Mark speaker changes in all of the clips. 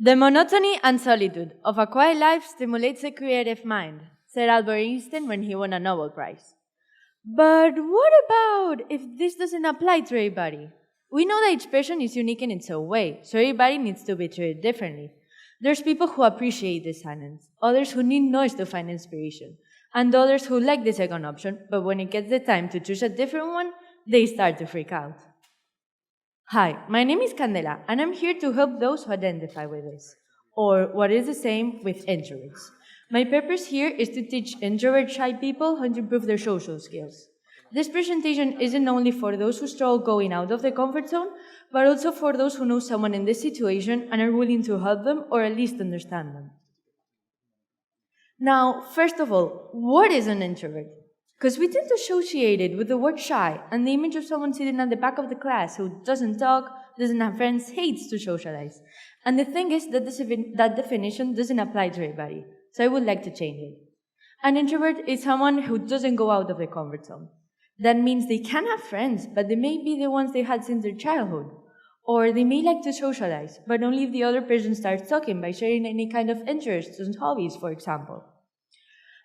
Speaker 1: The monotony and solitude of a quiet life stimulates a creative mind, said Albert Einstein when he won a Nobel Prize. But what about if this doesn't apply to everybody? We know that each person is unique in its own way, so everybody needs to be treated differently. There's people who appreciate the silence, others who need noise to find inspiration, and others who like the second option, but when it gets the time to choose a different one, they start to freak out. Hi, my name is Candela, and I'm here to help those who identify with this, or what is the same with introverts. My purpose here is to teach introvert shy people how to improve their social skills. This presentation isn't only for those who struggle going out of the comfort zone, but also for those who know someone in this situation and are willing to help them or at least understand them. Now, first of all, what is an introvert? Because we tend to associate it with the word shy and the image of someone sitting at the back of the class who doesn't talk, doesn't have friends, hates to socialize. And the thing is that that definition doesn't apply to everybody, so I would like to change it. An introvert is someone who doesn't go out of their comfort zone. That means they can have friends, but they may be the ones they had since their childhood. Or they may like to socialize, but only if the other person starts talking by sharing any kind of interests and hobbies, for example.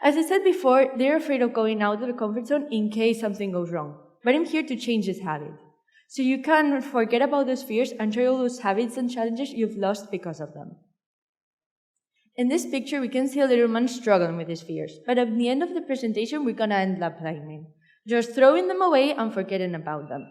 Speaker 1: As I said before, they're afraid of going out of their comfort zone in case something goes wrong. But I'm here to change this habit. So you can forget about those fears and try all those habits and challenges you've lost because of them. In this picture, we can see a little man struggling with his fears, but at the end of the presentation, we're gonna end up playing, just throwing them away and forgetting about them.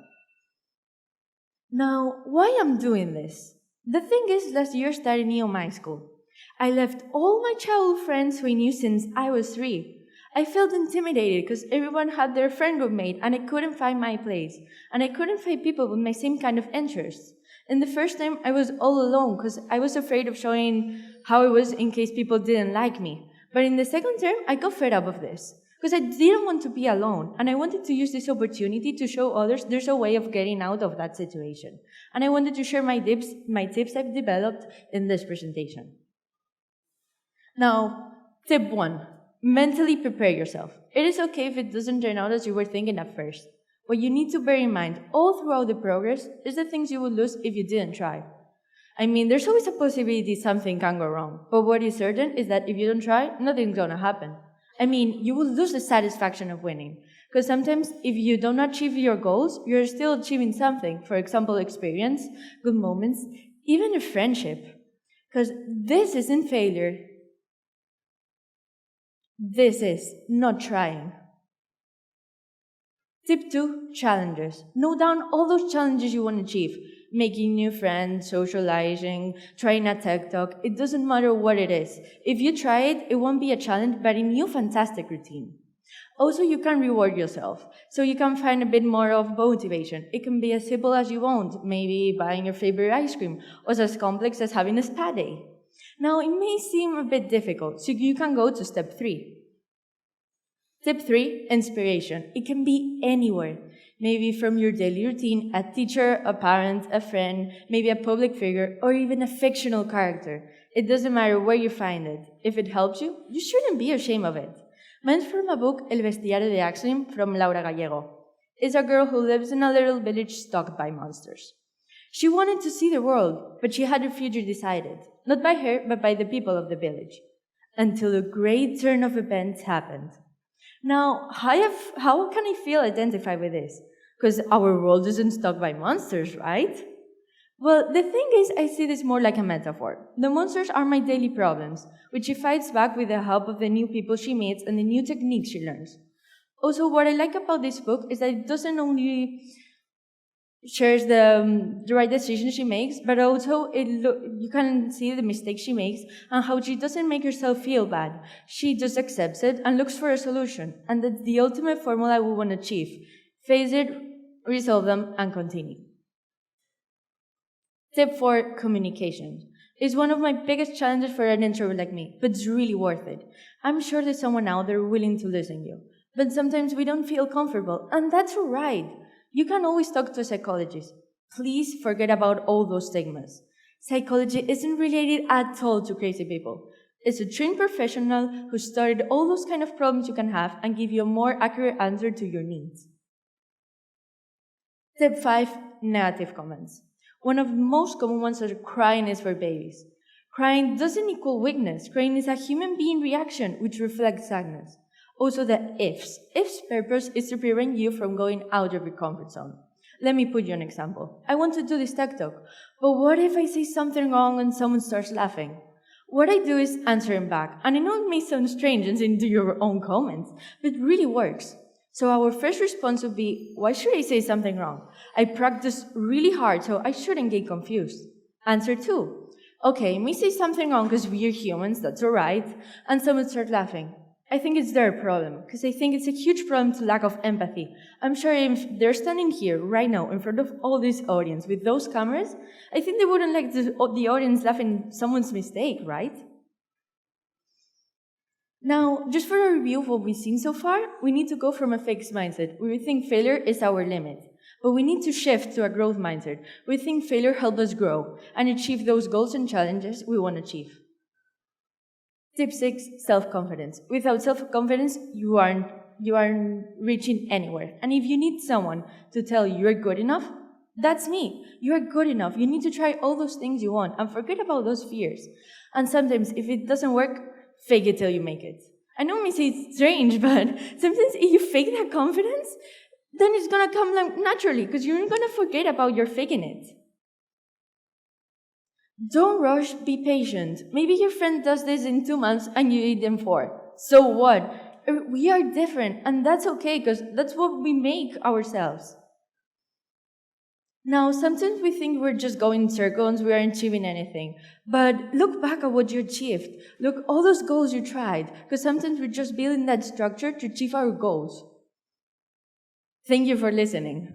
Speaker 1: Now, why I'm doing this? The thing is, last year started new my school. I left all my childhood friends who I knew since I was 3. I felt intimidated because everyone had their friend group made and I couldn't find my place. And I couldn't find people with my same kind of interests. And the first time I was all alone because I was afraid of showing how I was in case people didn't like me. But in the second term, I got fed up of this because I didn't want to be alone. And I wanted to use this opportunity to show others there's a way of getting out of that situation. And I wanted to share my tips I've developed in this presentation. Now, tip 1, mentally prepare yourself. It is okay if it doesn't turn out as you were thinking at first. What you need to bear in mind all throughout the progress is the things you would lose if you didn't try. I mean, there's always a possibility something can go wrong, but what is certain is that if you don't try, nothing's gonna happen. I mean, you will lose the satisfaction of winning, because sometimes if you don't achieve your goals, you're still achieving something, for example, experience, good moments, even a friendship. Because this isn't failure. This is not trying. Tip 2, challenges. Note down all those challenges you want to achieve. Making new friends, socializing, trying a TED Talk. It doesn't matter what it is. If you try it, it won't be a challenge, but a new fantastic routine. Also, you can reward yourself, so you can find a bit more of motivation. It can be as simple as you want, maybe buying your favorite ice cream, or as complex as having a spa day. Now, it may seem a bit difficult, so you can go to step 3. Tip 3, inspiration. It can be anywhere. Maybe from your daily routine, a teacher, a parent, a friend, maybe a public figure, or even a fictional character. It doesn't matter where you find it. If it helps you, you shouldn't be ashamed of it. Mine's from a book, El Bestiario de Axim, from Laura Gallego. It's a girl who lives in a little village stalked by monsters. She wanted to see the world, but she had her future decided, not by her, but by the people of the village, until a great turn of events happened. Now, how can I feel identified with this? Because our world isn't stalked by monsters, right? Well, the thing is, I see this more like a metaphor. The monsters are my daily problems, which she fights back with the help of the new people she meets and the new techniques she learns. Also, what I like about this book is that it doesn't only shares the right decisions she makes, but also you can see the mistakes she makes and how she doesn't make herself feel bad. She just accepts it and looks for a solution. And that's the ultimate formula we want to achieve. Face it, resolve them, and continue. Tip 4, communication. It's one of my biggest challenges for an introvert like me, but it's really worth it. I'm sure there's someone out there willing to listen to you, but sometimes we don't feel comfortable, and that's all right. You can always talk to a psychologist. Please forget about all those stigmas. Psychology isn't related at all to crazy people. It's a trained professional who studied all those kind of problems you can have and give you a more accurate answer to your needs. Tip 5, negative comments. One of the most common ones are crying is for babies. Crying doesn't equal weakness. Crying is a human being reaction which reflects sadness. Also the ifs. Ifs' purpose is to prevent you from going out of your comfort zone. Let me put you an example. I want to do this TED Talk, but what if I say something wrong and someone starts laughing? What I do is answering back, and I know it may sound strange and into your own comments, but it really works. So our first response would be, why should I say something wrong? I practice really hard, so I shouldn't get confused. Answer 2. Okay, me say something wrong because we are humans, that's alright, and someone start laughing. I think it's their problem, because I think it's a huge problem to lack of empathy. I'm sure if they're standing here right now in front of all this audience with those cameras, I think they wouldn't like the audience laughing at someone's mistake, right? Now, just for a review of what we've seen so far, we need to go from a fixed mindset, where we think failure is our limit. But we need to shift to a growth mindset. We think failure helps us grow and achieve those goals and challenges we want to achieve. Tip 6, self-confidence. Without self-confidence, you aren't reaching anywhere. And if you need someone to tell you you're good enough, that's me. You're good enough. You need to try all those things you want and forget about those fears. And sometimes, if it doesn't work, fake it till you make it. I know it may say it's strange, but sometimes if you fake that confidence, then it's going to come naturally because you're going to forget about your faking it. Don't rush, be patient. Maybe your friend does this in 2 months and you did in 4. So what? We are different, and that's okay because that's what we make ourselves. Now, sometimes we think we're just going in circles, we aren't achieving anything. But look back at what you achieved. Look, all those goals you tried, because sometimes we're just building that structure to achieve our goals. Thank you for listening.